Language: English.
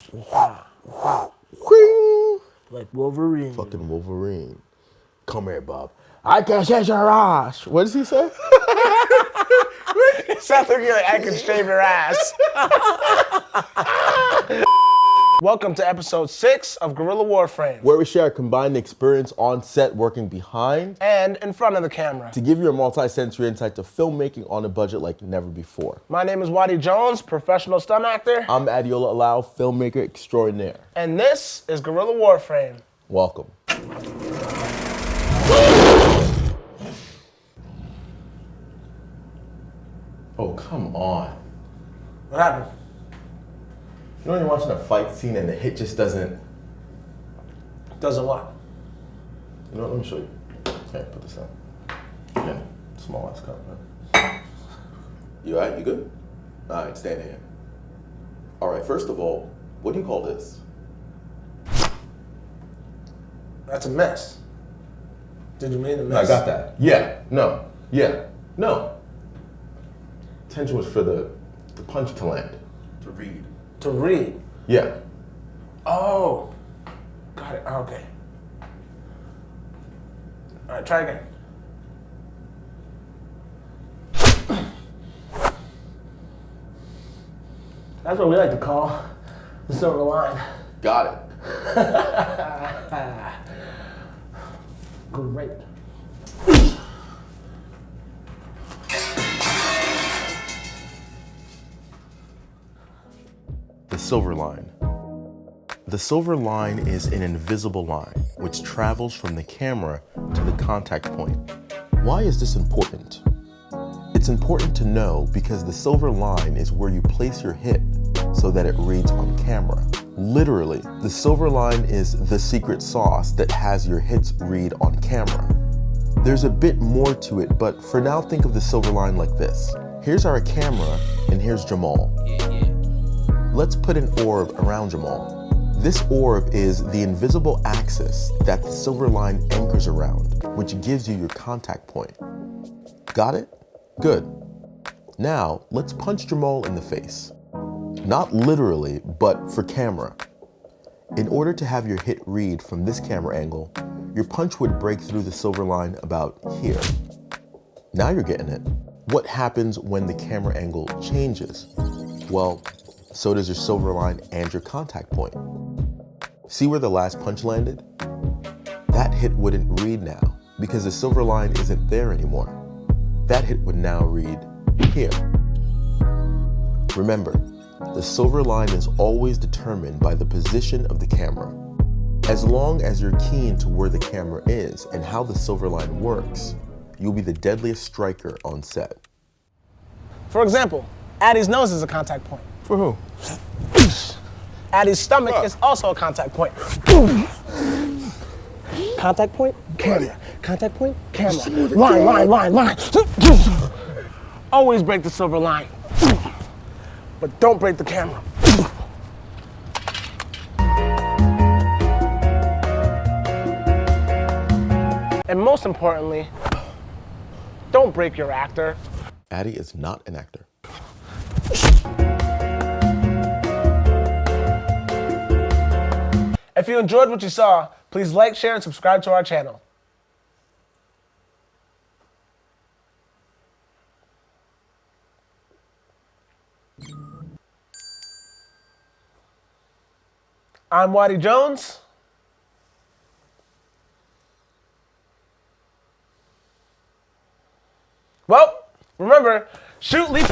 Whing! Like Wolverine. Fucking Wolverine. Come here, Bob. I can shave your ass. What does he say? It sounds like you're like, I can shave your ass. Welcome to episode 6 of Guerilla Warframe. Where we share a combined experience on set working behind and in front of the camera. To give you a multi-sensory insight to filmmaking on a budget like never before. My name is Waddy Jones, professional stunt actor. I'm Adiola Alau, filmmaker extraordinaire. And this is Guerilla Warframe. Welcome. Oh, come on. What happened? You know when you're watching a fight scene and the hit just doesn't... Doesn't what? You know what, let me show you. Here, put this on. Yeah, small ass cup, man. You alright, you good? Alright, stand here. Alright, first of all, what do you call this? That's a mess. Did you mean a mess? I got that. Yeah, no, no. Tension was for the punch to land. To read. To read? Yeah. Oh. Got it. Okay. All right, try again. That's what we like to call the silver line. Got it. Great. The silver line. The silver line is an invisible line which travels from the camera to the contact point. Why is this important? It's important to know because the silver line is where you place your hit so that it reads on camera. Literally, the silver line is the secret sauce that has your hits read on camera. There's a bit more to it, but for now think of the silver line like this. Here's our camera and here's Jamal. Let's put an orb around Jamal. This orb is the invisible axis that the silver line anchors around, which gives you your contact point. Got it? Good. Now, let's punch Jamal in the face. Not literally, but for camera. In order to have your hit read from this camera angle, your punch would break through the silver line about here. Now you're getting it. What happens when the camera angle changes? Well, so does your silver line and your contact point. See where the last punch landed? That hit wouldn't read now because the silver line isn't there anymore. That hit would now read here. Remember, the silver line is always determined by the position of the camera. As long as you're keen to where the camera is and how the silver line works, you'll be the deadliest striker on set. For example, Addy's nose is a contact point. For who? Addy's stomach is also a contact point. Contact point, camera. Contact point, camera. Line. Always break the silver line. But don't break the camera. And most importantly, don't break your actor. Addy is not an actor. If you enjoyed what you saw, please like, share, and subscribe to our channel. I'm Waddy Jones. Well, remember, shoot, leap.